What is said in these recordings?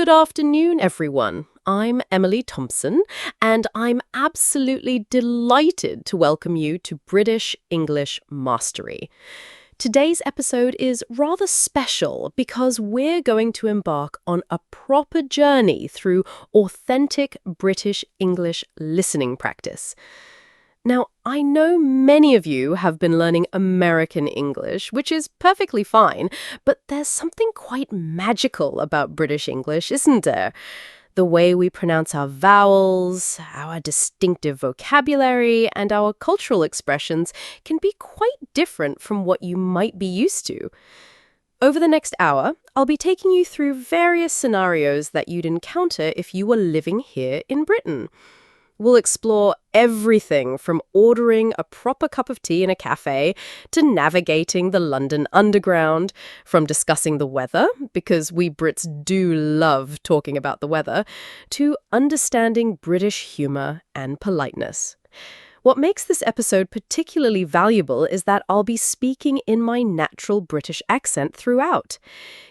Good afternoon, everyone. I'm Emily Thompson, and I'm absolutely delighted to welcome you to British English Mastery. Today's episode is rather special because we're going to embark on a proper journey through authentic British English listening practice. Now, I know many of you have been learning American English, which is perfectly fine, but there's something quite magical about British English, isn't there? The way we pronounce our vowels, our distinctive vocabulary, and our cultural expressions can be quite different from what you might be used to. Over the next hour, I'll be taking you through various scenarios that you'd encounter if you were living here in Britain. We'll explore everything from ordering a proper cup of tea in a cafe to navigating the London Underground, from discussing the weather, because we Brits do love talking about the weather, to understanding British humour and politeness. What makes this episode particularly valuable is that I'll be speaking in my natural British accent throughout.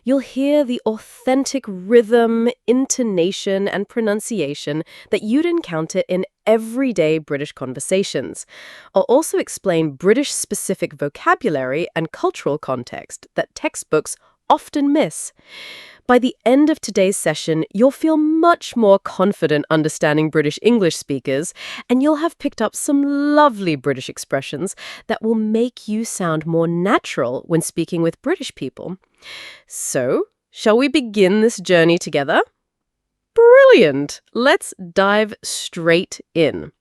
You'll hear the authentic rhythm, intonation, and pronunciation that you'd encounter in everyday British conversations. I'll also explain British-specific vocabulary and cultural context that textbooks often miss. By the end of today's session, you'll feel much more confident understanding British English speakers, and you'll have picked up some lovely British expressions that will make you sound more natural when speaking with British people. So, shall we begin this journey together? Brilliant! Let's dive straight in.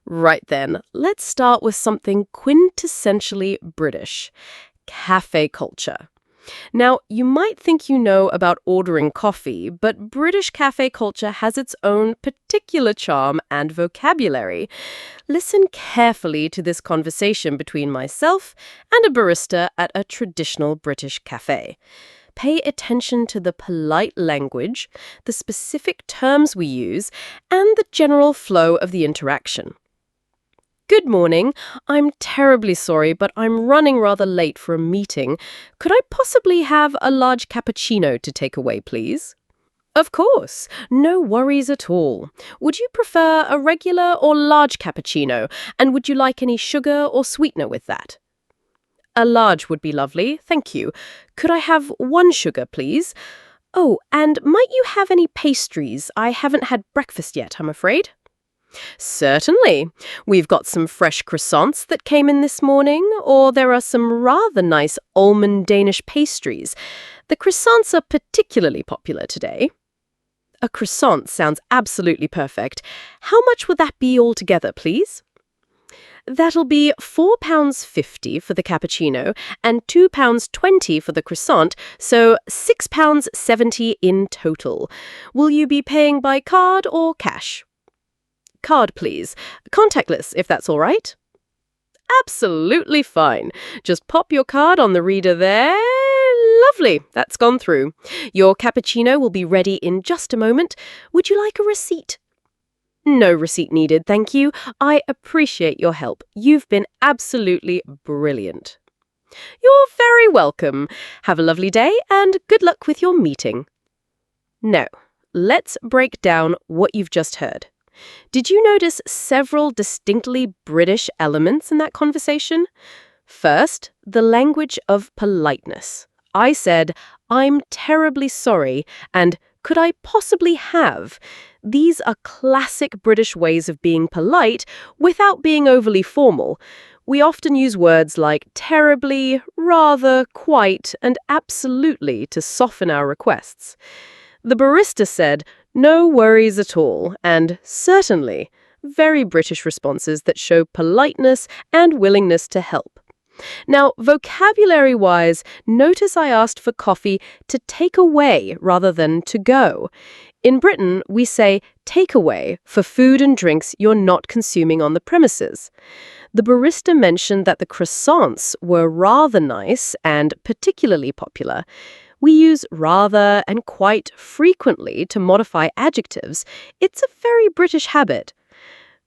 Right then, let's start with something quintessentially British: cafe culture. Now, you might think you know about ordering coffee, but British cafe culture has its own particular charm and vocabulary. Listen carefully to this conversation between myself and a barista at a traditional British cafe. Pay attention to the polite language, the specific terms we use, and the general flow of the interaction. Good morning. I'm terribly sorry, but I'm running rather late for a meeting. Could I possibly have a large cappuccino to take away, please? Of course. No worries at all. Would you prefer a regular or large cappuccino? And would you like any sugar or sweetener with that? A large would be lovely, thank you. Could I have 1 sugar, please? Oh, and might you have any pastries? I haven't had breakfast yet, I'm afraid. Certainly. We've got some fresh croissants that came in this morning, or there are some rather nice almond Danish pastries. The croissants are particularly popular today. A croissant sounds absolutely perfect. How much would that be altogether, please? That'll be £4.50 for the cappuccino and £2.20 for the croissant, so £6.70 in total. Will you be paying by card or cash? Card, please. Contactless, if that's all right. Absolutely fine. Just pop your card on the reader there. Lovely, that's gone through. Your cappuccino will be ready in just a moment. Would you like a receipt? No receipt needed, thank you. I appreciate your help. You've been absolutely brilliant. You're very welcome. Have a lovely day and good luck with your meeting. Now, let's break down what you've just heard. Did you notice several distinctly British elements in that conversation? First, the language of politeness. I said, "I'm terribly sorry," and "could I possibly have?" These are classic British ways of being polite without being overly formal. We often use words like terribly, rather, quite, and absolutely to soften our requests. The barista said, "No worries at all," and "certainly," very British responses that show politeness and willingness to help. Now, vocabulary-wise, notice I asked for coffee to take away rather than to go. In Britain, we say take away for food and drinks you're not consuming on the premises. The barista mentioned that the croissants were rather nice and particularly popular. We use rather and quite frequently to modify adjectives. It's a very British habit.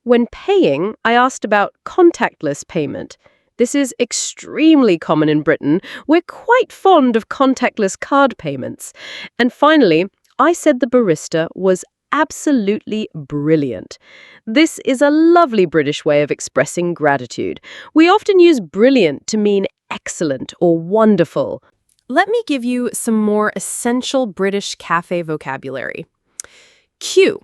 When paying, I asked about contactless payment. This is extremely common in Britain. We're quite fond of contactless card payments. And finally, I said the barista was absolutely brilliant. This is a lovely British way of expressing gratitude. We often use brilliant to mean excellent or wonderful. Let me give you some more essential British cafe vocabulary. Queue.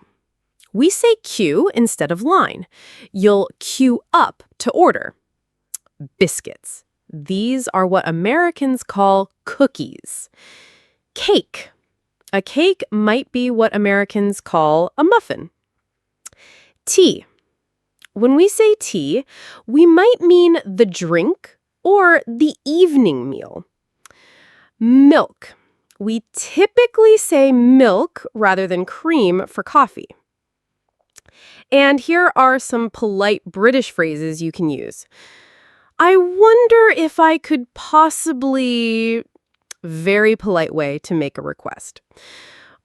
We say queue instead of line. You'll queue up to order. Biscuits. These are what Americans call cookies. Cake. A cake might be what Americans call a muffin. Tea. When we say tea, we might mean the drink or the evening meal. Milk. We typically say milk rather than cream for coffee. And here are some polite British phrases you can use. I wonder if I could possibly... Very polite way to make a request.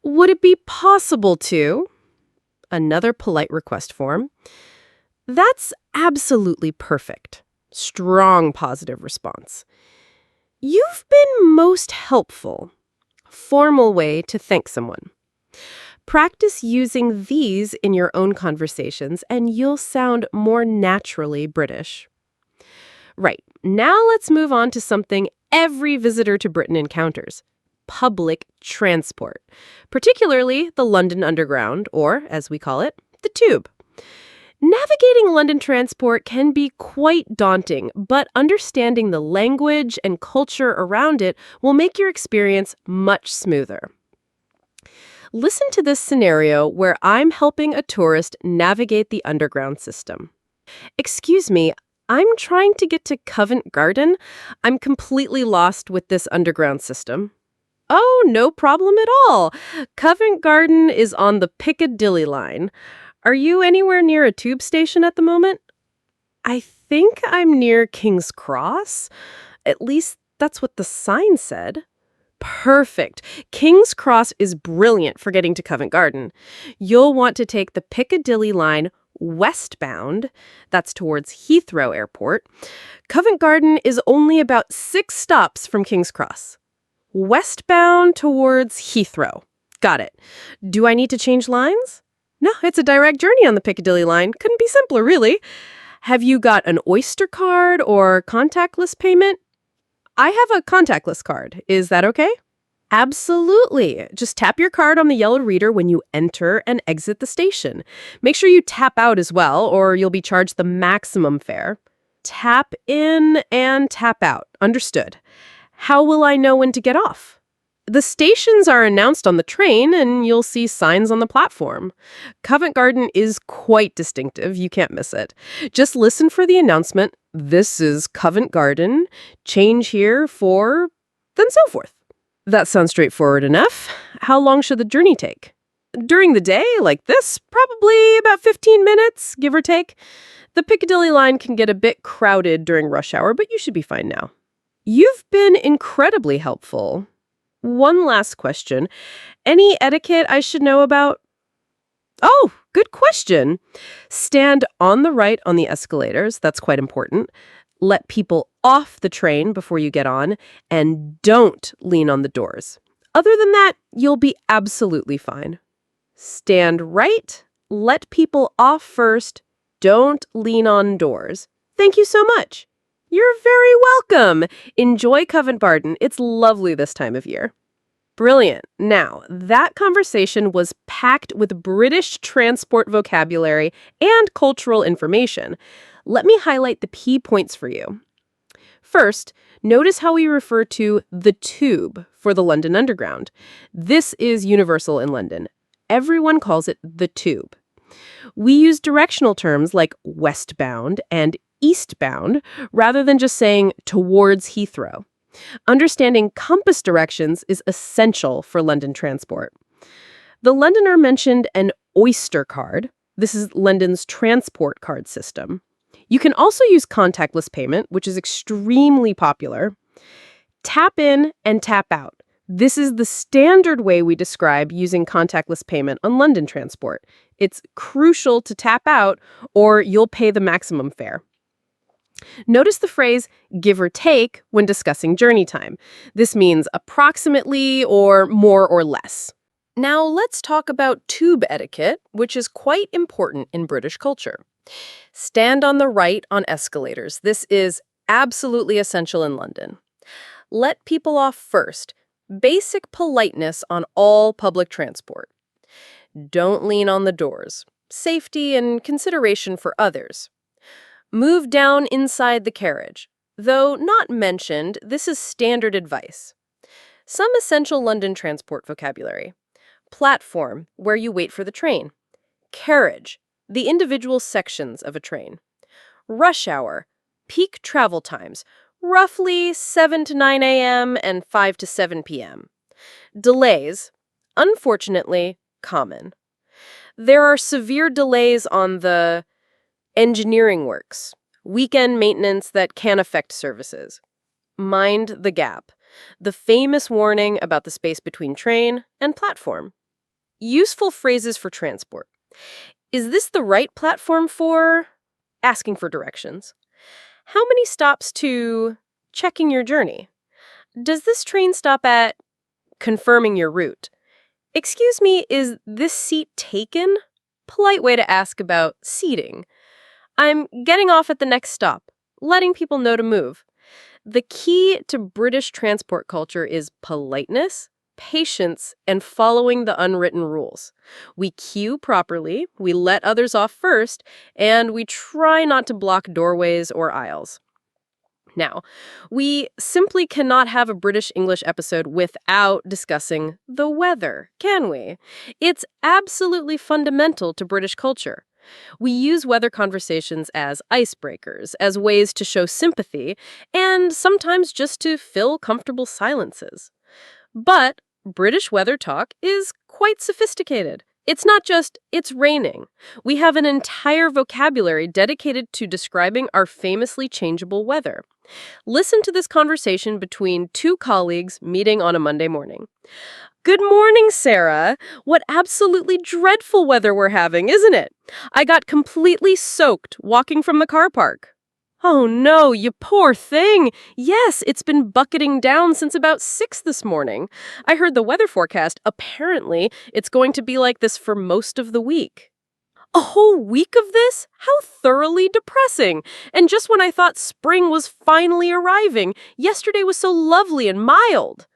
Would it be possible to? Another polite request form. That's absolutely perfect. Strong positive response. You've been most helpful. Formal way to thank someone. Practice using these in your own conversations and you'll sound more naturally British. Right, now let's move on to something every visitor to Britain encounters: public transport, particularly the London Underground, or, as we call it, the Tube. Navigating London transport can be quite daunting, but understanding the language and culture around it will make your experience much smoother. Listen to this scenario where I'm helping a tourist navigate the underground system. Excuse me, I'm trying to get to Covent Garden. I'm completely lost with this underground system. Oh, no problem at all. Covent Garden is on the Piccadilly line. Are you anywhere near a tube station at the moment? I think I'm near King's Cross. At least that's what the sign said. Perfect. King's Cross is brilliant for getting to Covent Garden. You'll want to take the Piccadilly line westbound, that's towards Heathrow Airport. Covent Garden is only about 6 stops from King's Cross. Westbound towards Heathrow. Got it. Do I need to change lines? No, it's a direct journey on the Piccadilly line. Couldn't be simpler, really. Have you got an Oyster card or contactless payment? I have a contactless card. Is that okay? Absolutely. Just tap your card on the yellow reader when you enter and exit the station. Make sure you tap out as well, or you'll be charged the maximum fare. Tap in and tap out. Understood. How will I know when to get off? The stations are announced on the train, and you'll see signs on the platform. Covent Garden is quite distinctive. You can't miss it. Just listen for the announcement. This is Covent Garden. Change here for... then so forth. That sounds straightforward enough. How long should the journey take? During the day, like this, probably about 15 minutes, give or take. The Piccadilly line can get a bit crowded during rush hour, but you should be fine now. You've been incredibly helpful. One last question. Any etiquette I should know about? Oh, good question. Stand on the right on the escalators. That's quite important. Let people off the train before you get on, and don't lean on the doors. Other than that, you'll be absolutely fine. Stand right, let people off first, don't lean on doors. Thank you so much. You're very welcome. Enjoy Covent Garden. It's lovely this time of year. Brilliant. Now, that conversation was packed with British transport vocabulary and cultural information. Let me highlight the key points for you. First, notice how we refer to the Tube for the London Underground. This is universal in London. Everyone calls it the Tube. We use directional terms like westbound and eastbound rather than just saying towards Heathrow. Understanding compass directions is essential for London transport. The Londoner mentioned an Oyster card. This is London's transport card system. You can also use contactless payment, which is extremely popular. Tap in and tap out. This is the standard way we describe using contactless payment on London transport. It's crucial to tap out or you'll pay the maximum fare. Notice the phrase give or take when discussing journey time. This means approximately or more or less. Now let's talk about tube etiquette, which is quite important in British culture. Stand on the right on escalators. This is absolutely essential in London. Let people off first. Basic politeness on all public transport. Don't lean on the doors. Safety and consideration for others. Move down inside the carriage. Though not mentioned, this is standard advice. Some essential London transport vocabulary. Platform, where you wait for the train. Carriage, the individual sections of a train. Rush hour, peak travel times, roughly 7 to 9 a.m. and 5 to 7 p.m. Delays, unfortunately, common. There are severe delays on the engineering works, weekend maintenance that can affect services. Mind the gap, the famous warning about the space between train and platform. Useful phrases for transport. Is this the right platform for? Asking for directions. How many stops to? Checking your journey. Does this train stop at? Confirming your route. Excuse me, is this seat taken? Polite way to ask about seating. I'm getting off at the next stop. Letting people know to move. The key to British transport culture is politeness, patience, and following the unwritten rules. We queue properly, we let others off first, and we try not to block doorways or aisles. Now, we simply cannot have a British English episode without discussing the weather, can we? It's absolutely fundamental to British culture. We use weather conversations as icebreakers, as ways to show sympathy, and sometimes just to fill comfortable silences. But British weather talk is quite sophisticated. It's not just, it's raining. We have an entire vocabulary dedicated to describing our famously changeable weather. Listen to this conversation between two colleagues meeting on a Monday morning. Good morning, Sarah. What absolutely dreadful weather we're having, isn't it? I got completely soaked walking from the car park. Oh no, you poor thing. Yes, it's been bucketing down since about 6 this morning. I heard the weather forecast. Apparently, it's going to be like this for most of the week. A whole week of this? How thoroughly depressing. And just when I thought spring was finally arriving, yesterday was so lovely and mild.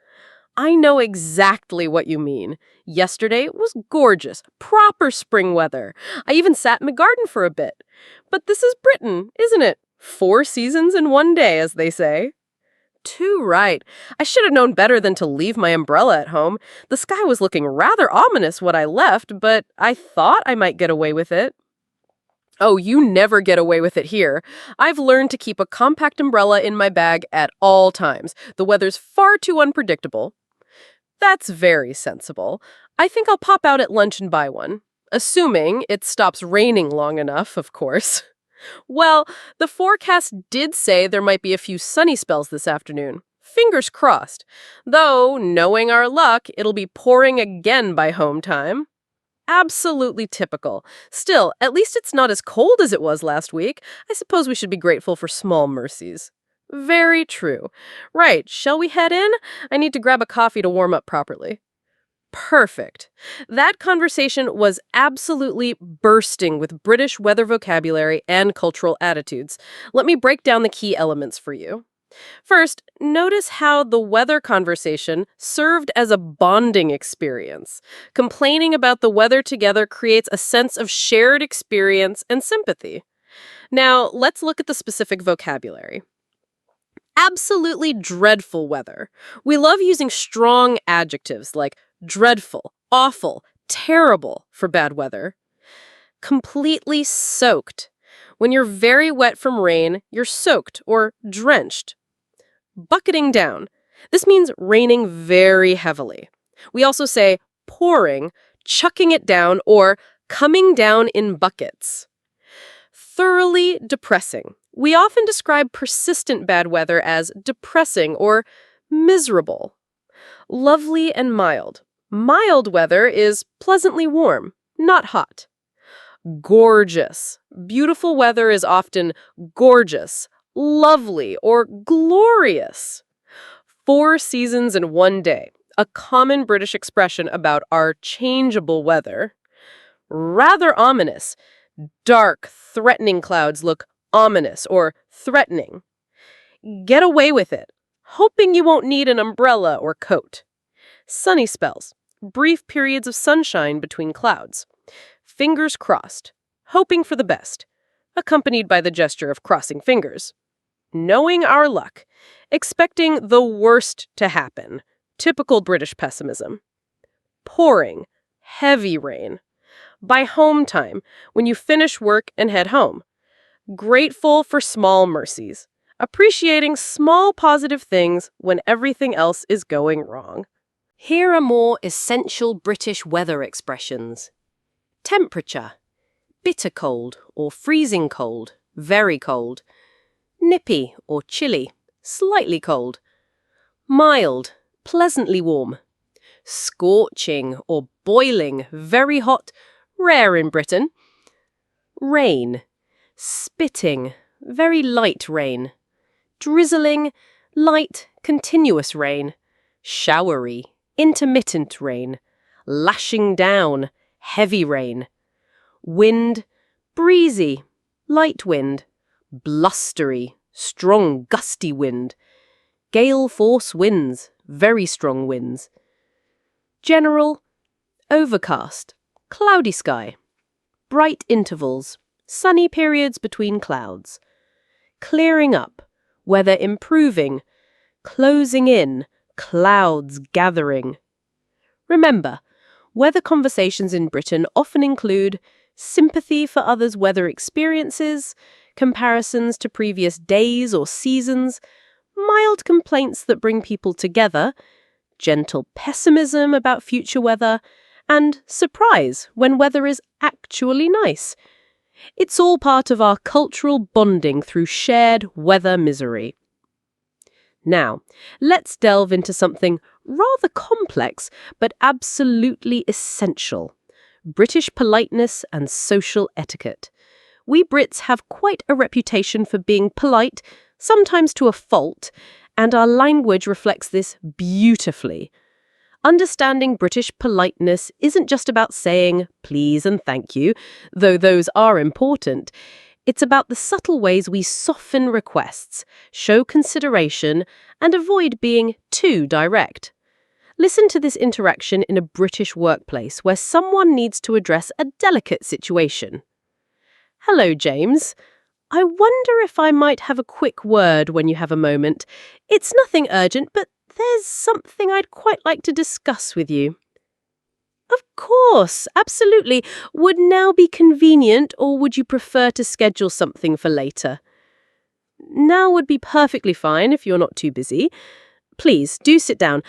I know exactly what you mean. Yesterday was gorgeous, proper spring weather. I even sat in the garden for a bit. But this is Britain, isn't it? 4 seasons in one day, as they say. Too right. I should have known better than to leave my umbrella at home. The sky was looking rather ominous when I left, but I thought I might get away with it. Oh, you never get away with it here. I've learned to keep a compact umbrella in my bag at all times. The weather's far too unpredictable. That's very sensible. I think I'll pop out at lunch and buy one. Assuming it stops raining long enough, of course. Well, the forecast did say there might be a few sunny spells this afternoon. Fingers crossed. Though, knowing our luck, it'll be pouring again by home time. Absolutely typical. Still, at least it's not as cold as it was last week. I suppose we should be grateful for small mercies. Very true. Right, shall we head in? I need to grab a coffee to warm up properly. Perfect. That conversation was absolutely bursting with British weather vocabulary and cultural attitudes. Let me break down the key elements for you. First, notice how the weather conversation served as a bonding experience. Complaining about the weather together creates a sense of shared experience and sympathy. Now, let's look at the specific vocabulary. Absolutely dreadful weather. We love using strong adjectives like dreadful, awful, terrible for bad weather. Completely soaked. When you're very wet from rain, you're soaked or drenched. Bucketing down. This means raining very heavily. We also say pouring, chucking it down, or coming down in buckets. Thoroughly depressing. We often describe persistent bad weather as depressing or miserable. Lovely and mild. Mild weather is pleasantly warm, not hot. Gorgeous. Beautiful weather is often gorgeous, lovely, or glorious. 4 seasons in one day. a common British expression about our changeable weather. Rather ominous. Dark, threatening clouds look ominous or threatening. Get away with it, hoping you won't need an umbrella or coat. Sunny spells. Brief periods of sunshine between clouds. Fingers crossed, hoping for the best, accompanied by the gesture of crossing fingers. Knowing our luck, expecting the worst to happen. Typical British pessimism. Pouring, heavy rain. By home time, when you finish work and head home. Grateful for small mercies. Appreciating small positive things when everything else is going wrong. Here are more essential British weather expressions. Temperature. Bitter cold or freezing cold, very cold. Nippy or chilly, slightly cold. Mild, pleasantly warm. Scorching or boiling, very hot, rare in Britain. Rain. Spitting, very light rain. Drizzling, light, continuous rain. Showery, intermittent rain. Lashing down, heavy rain. Wind, breezy, light wind. Blustery, strong, gusty wind. Gale force winds, very strong winds. General, overcast, cloudy sky. Bright intervals, sunny periods between clouds. Clearing up, weather improving. Closing in, clouds gathering. Remember, weather conversations in Britain often include sympathy for others' weather experiences, comparisons to previous days or seasons, mild complaints that bring people together, gentle pessimism about future weather, and surprise when weather is actually nice. It's all part of our cultural bonding through shared weather misery. Now, let's delve into something rather complex, but absolutely essential. British politeness and social etiquette. We Brits have quite a reputation for being polite, sometimes to a fault, and our language reflects this beautifully. Understanding British politeness isn't just about saying please and thank you, though those are important. It's about the subtle ways we soften requests, show consideration, and avoid being too direct. Listen to this interaction in a British workplace where someone needs to address a delicate situation. Hello, James. I wonder if I might have a quick word when you have a moment. It's nothing urgent, but there's something I'd quite like to discuss with you. Of course, absolutely. Would now be convenient, or would you prefer to schedule something for later? Now would be perfectly fine if you're not too busy. Please, do sit down.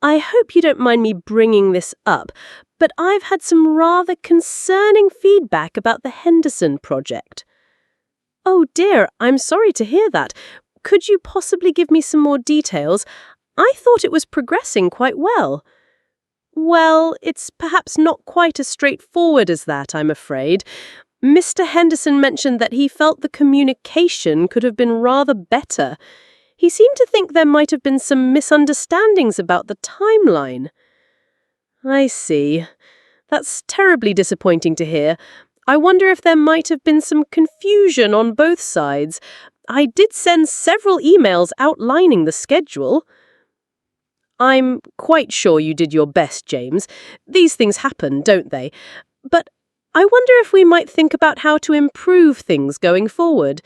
I hope you don't mind me bringing this up, but I've had some rather concerning feedback about the Henderson project. Oh dear, I'm sorry to hear that. Could you possibly give me some more details? I thought it was progressing quite well. Well, it's perhaps not quite as straightforward as that, I'm afraid. Mr. Henderson mentioned that he felt the communication could have been rather better. He seemed to think there might have been some misunderstandings about the timeline. I see. That's terribly disappointing to hear. I wonder if there might have been some confusion on both sides. I did send several emails outlining the schedule. I'm quite sure you did your best, James. These things happen, don't they? But I wonder if we might think about how to improve things going forward.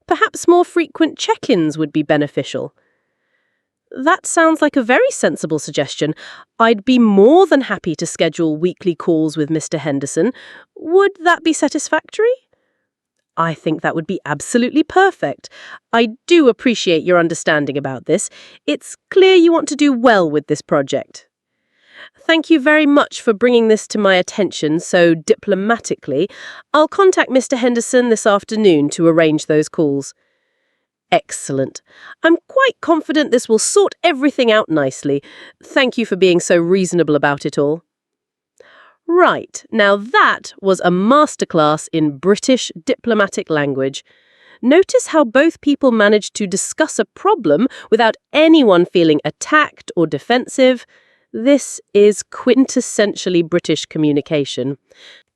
Perhaps more frequent check-ins would be beneficial. That sounds like a very sensible suggestion. I'd be more than happy to schedule weekly calls with Mr. Henderson. Would that be satisfactory? I think that would be absolutely perfect. I do appreciate your understanding about this. It's clear you want to do well with this project. Thank you very much for bringing this to my attention so diplomatically. I'll contact Mr. Henderson this afternoon to arrange those calls. Excellent. I'm quite confident this will sort everything out nicely. Thank you for being so reasonable about it all. Right, now that was a masterclass in British diplomatic language. Notice how both people managed to discuss a problem without anyone feeling attacked or defensive. This is quintessentially British communication.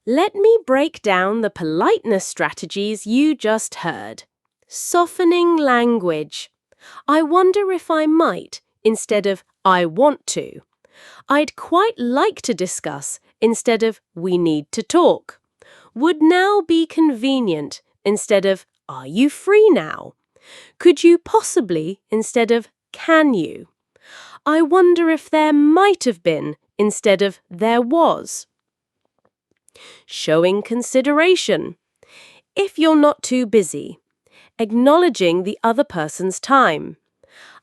Let me break down the politeness strategies you just heard. Softening language. I wonder if I might, instead of I want to. I'd quite like to discuss, instead of we need to talk. Would now be convenient, instead of are you free now? Could you possibly, instead of can you? I wonder if there might have been, instead of there was. Showing consideration. If you're not too busy. Acknowledging the other person's time.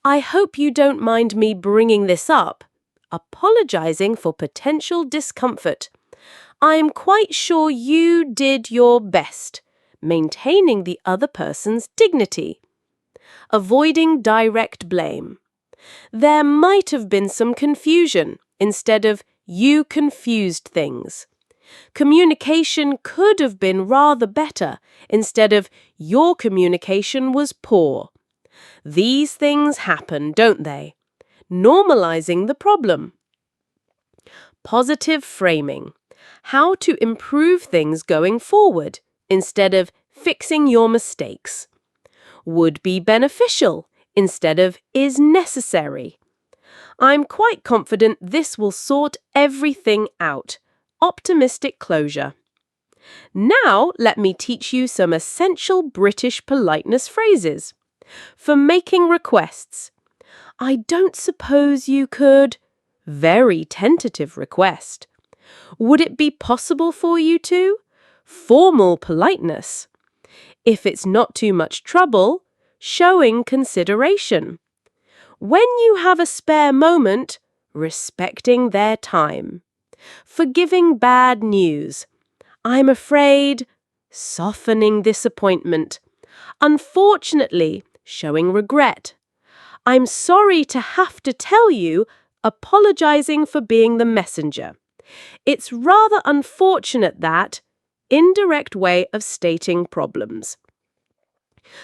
I hope you don't mind me bringing this up. Apologizing for potential discomfort. I'm quite sure you did your best. Maintaining the other person's dignity. Avoiding direct blame. There might have been some confusion, instead of you confused things. Communication could have been rather better, instead of your communication was poor. These things happen, don't they? Normalizing the problem. Positive framing. How to improve things going forward, instead of fixing your mistakes. Would be beneficial, instead of is necessary. I'm quite confident this will sort everything out. Optimistic closure. Now let me teach you some essential British politeness phrases. For making requests. I don't suppose you could. Very tentative request. Would it be possible for you to? Formal politeness. If it's not too much trouble, showing consideration. When you have a spare moment, respecting their time. Forgiving bad news. I'm afraid, softening disappointment. Unfortunately, showing regret. I'm sorry to have to tell you, apologizing for being the messenger. It's rather unfortunate that, indirect way of stating problems.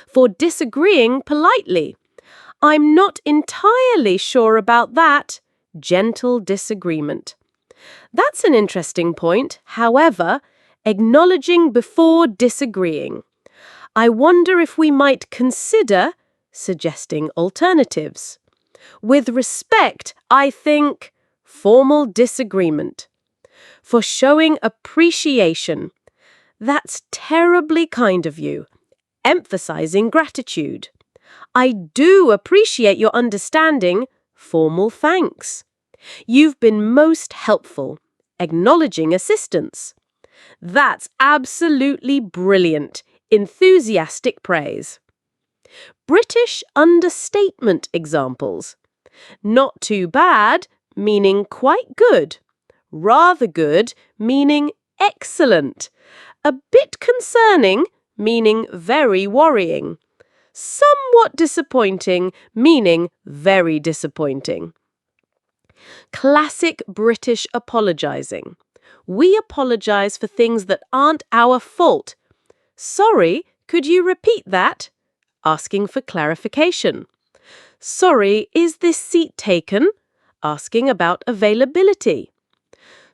For disagreeing politely. I'm not entirely sure about that, gentle disagreement. That's an interesting point, however, acknowledging before disagreeing. I wonder if we might consider suggesting alternatives. With respect, I think formal disagreement. For showing appreciation. That's terribly kind of you. Emphasizing gratitude. I do appreciate your understanding. Formal thanks. You've been most helpful. Acknowledging assistance. That's absolutely brilliant. Enthusiastic praise. British understatement examples. Not too bad, meaning quite good. Rather good, meaning excellent. A bit concerning, meaning very worrying. Somewhat disappointing, meaning very disappointing. Classic British apologizing. We apologize for things that aren't our fault. Sorry, could you repeat that? Asking for clarification. Sorry, is this seat taken? Asking about availability.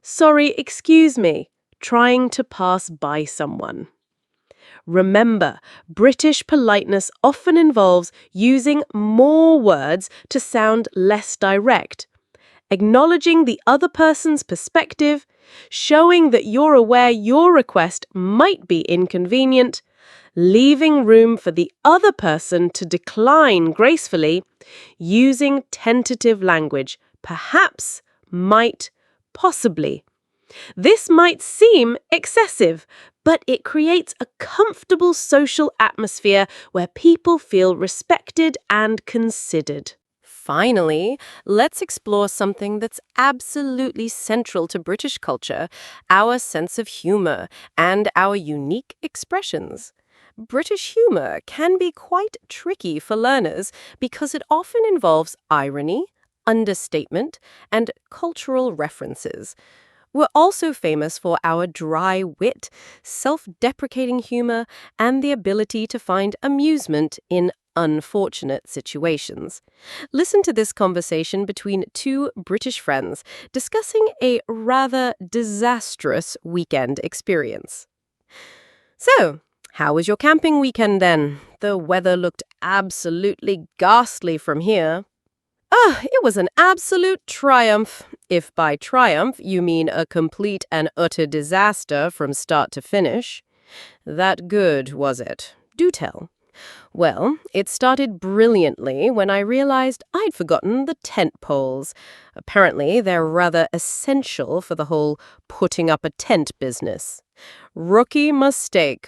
Sorry, excuse me. Trying to pass by someone. Remember, British politeness often involves using more words to sound less direct. Acknowledging the other person's perspective, showing that you're aware your request might be inconvenient, leaving room for the other person to decline gracefully, using tentative language, perhaps, might, possibly. This might seem excessive, but it creates a comfortable social atmosphere where people feel respected and considered. Finally, let's explore something that's absolutely central to British culture, our sense of humor and our unique expressions. British humor can be quite tricky for learners because it often involves irony, understatement, and cultural references. We're also famous for our dry wit, self-deprecating humor, and the ability to find amusement in unfortunate situations. Listen to this conversation between two British friends discussing a rather disastrous weekend experience. So, how was your camping weekend then? The weather looked absolutely ghastly from here. It was an absolute triumph. If by triumph you mean a complete and utter disaster from start to finish. That good, was it? Do tell. Well, it started brilliantly when I realized I'd forgotten the tent poles. Apparently, they're rather essential for the whole putting up a tent business. Rookie mistake.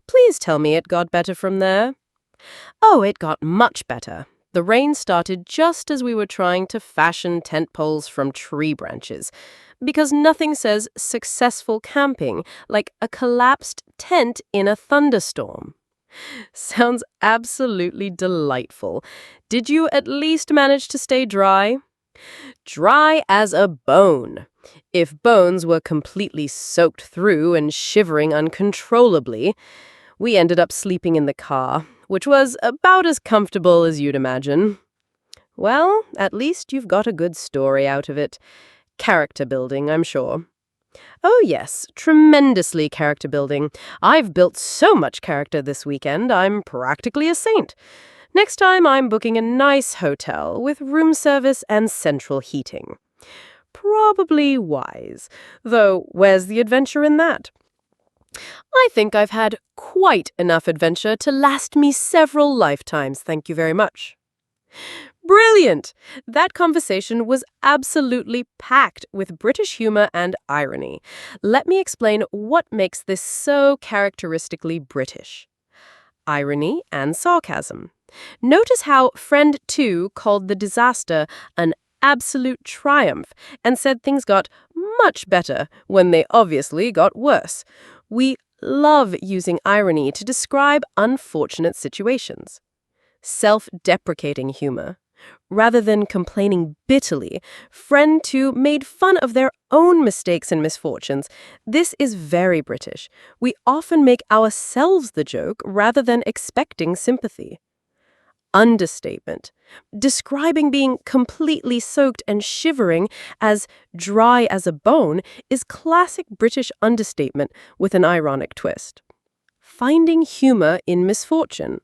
Please tell me it got better from there. Oh, it got much better. The rain started just as we were trying to fashion tent poles from tree branches, because nothing says successful camping like a collapsed tent in a thunderstorm. Sounds absolutely delightful. Did you at least manage to stay dry? Dry as a bone. If bones were completely soaked through and shivering uncontrollably, we ended up sleeping in the car, which was about as comfortable as you'd imagine. Well, at least you've got a good story out of it. Character building, I'm sure. Oh yes, tremendously character building. I've built so much character this weekend, I'm practically a saint. Next time I'm booking a nice hotel with room service and central heating. Probably wise, though where's the adventure in that? I think I've had quite enough adventure to last me several lifetimes, thank you very much. Brilliant! That conversation was absolutely packed with British humor and irony. Let me explain what makes this so characteristically British. Irony and sarcasm. Notice how friend 2 called the disaster an absolute triumph and said things got much better when they obviously got worse. We love using irony to describe unfortunate situations. Self-deprecating humor. Rather than complaining bitterly, friend 2 made fun of their own mistakes and misfortunes. This is very British. We often make ourselves the joke rather than expecting sympathy. Understatement. Describing being completely soaked and shivering as dry as a bone is classic British understatement with an ironic twist. Finding humor in misfortune.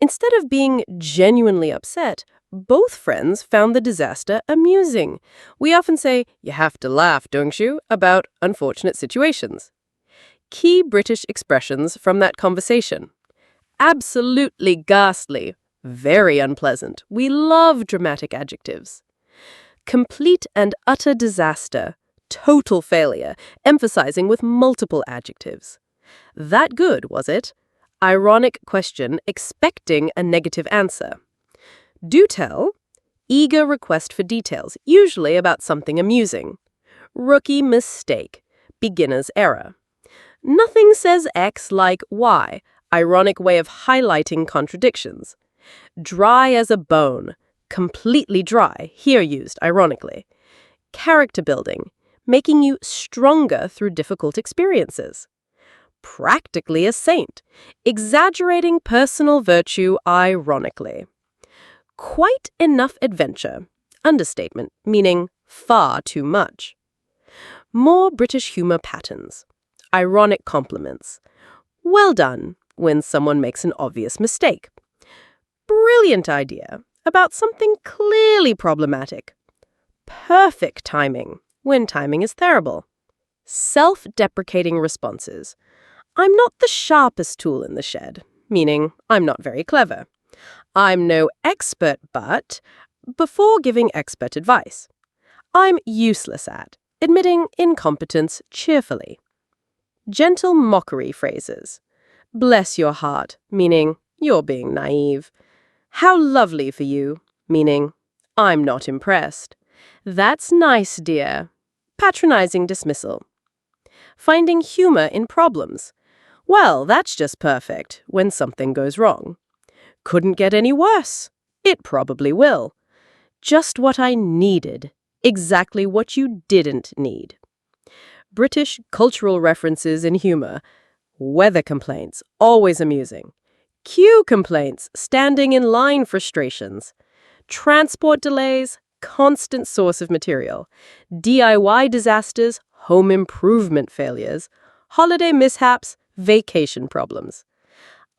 Instead of being genuinely upset, both friends found the disaster amusing. We often say, "You have to laugh, don't you?" about unfortunate situations. Key British expressions from that conversation. Absolutely ghastly. Very unpleasant. We love dramatic adjectives. Complete and utter disaster. Total failure, emphasizing with multiple adjectives. That good, was it? Ironic question, expecting a negative answer. Do tell. Eager request for details, usually about something amusing. Rookie mistake. Beginner's error. Nothing says X like Y. Ironic way of highlighting contradictions. Dry as a bone. Completely dry, here used ironically. Character building. Making you stronger through difficult experiences. Practically a saint. Exaggerating personal virtue ironically. Quite enough adventure. Understatement, meaning far too much. More British humor patterns. Ironic compliments. Well done when someone makes an obvious mistake. Brilliant idea about something clearly problematic. Perfect timing when timing is terrible. Self-deprecating responses. I'm not the sharpest tool in the shed, meaning I'm not very clever. I'm no expert, but before giving expert advice. I'm useless at admitting incompetence cheerfully. Gentle mockery phrases. Bless your heart, meaning you're being naive. How lovely for you, meaning I'm not impressed. That's nice, dear. Patronizing dismissal. Finding humor in problems. Well, that's just perfect when something goes wrong. Couldn't get any worse. It probably will. Just what I needed. Exactly what you didn't need. British cultural references in humor. Weather complaints, always amusing. queue complaints, standing in line frustrations, transport delays, constant source of material, DIY disasters, home improvement failures, holiday mishaps, vacation problems.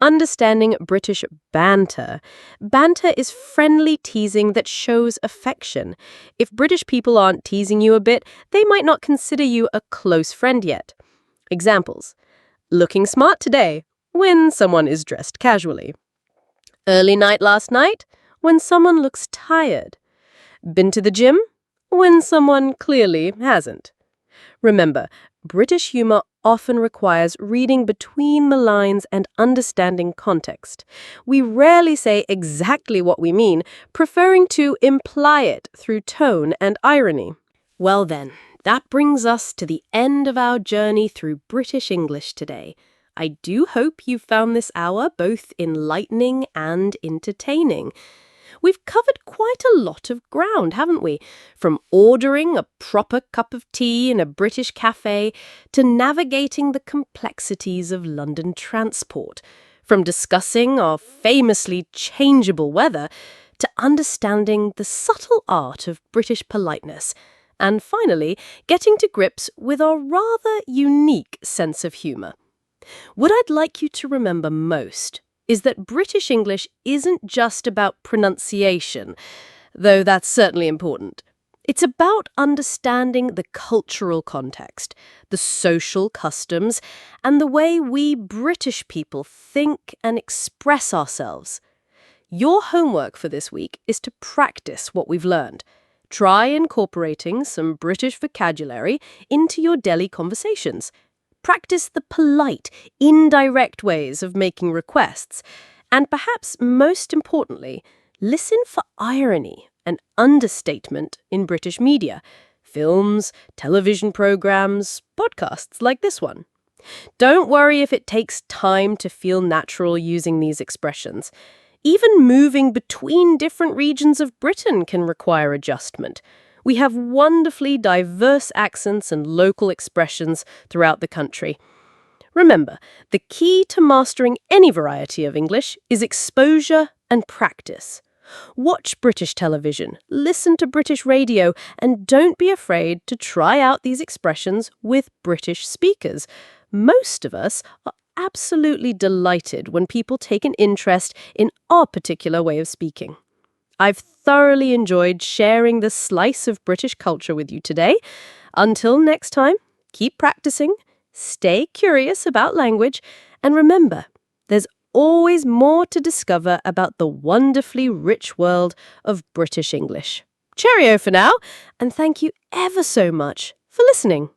Understanding British banter. Banter is friendly teasing that shows affection. If British people aren't teasing you a bit, they might not consider you a close friend yet. Examples. Looking smart today, when someone is dressed casually. Early night last night, when someone looks tired. Been to the gym? When someone clearly hasn't. Remember, British humor often requires reading between the lines and understanding context. We rarely say exactly what we mean, preferring to imply it through tone and irony. Well then, that brings us to the end of our journey through British English today. I do hope you found this hour both enlightening and entertaining. We've covered quite a lot of ground, haven't we? From ordering a proper cup of tea in a British cafe to navigating the complexities of London transport. From discussing our famously changeable weather to understanding the subtle art of British politeness. And finally, getting to grips with our rather unique sense of humour. What I'd like you to remember most is that British English isn't just about pronunciation, though that's certainly important. It's about understanding the cultural context, the social customs, and the way we British people think and express ourselves. Your homework for this week is to practice what we've learned. Try incorporating some British vocabulary into your daily conversations. Practice the polite, indirect ways of making requests. And perhaps most importantly, listen for irony and understatement in British media, films, television programs, podcasts like this one. Don't worry if it takes time to feel natural using these expressions. Even moving between different regions of Britain can require adjustment. We have wonderfully diverse accents and local expressions throughout the country. Remember, the key to mastering any variety of English is exposure and practice. Watch British television, listen to British radio, and don't be afraid to try out these expressions with British speakers. Most of us are absolutely delighted when people take an interest in our particular way of speaking. I've thoroughly enjoyed sharing this slice of British culture with you today. Until next time, keep practicing, stay curious about language, and remember, there's always more to discover about the wonderfully rich world of British English. Cheerio for now, and thank you ever so much for listening.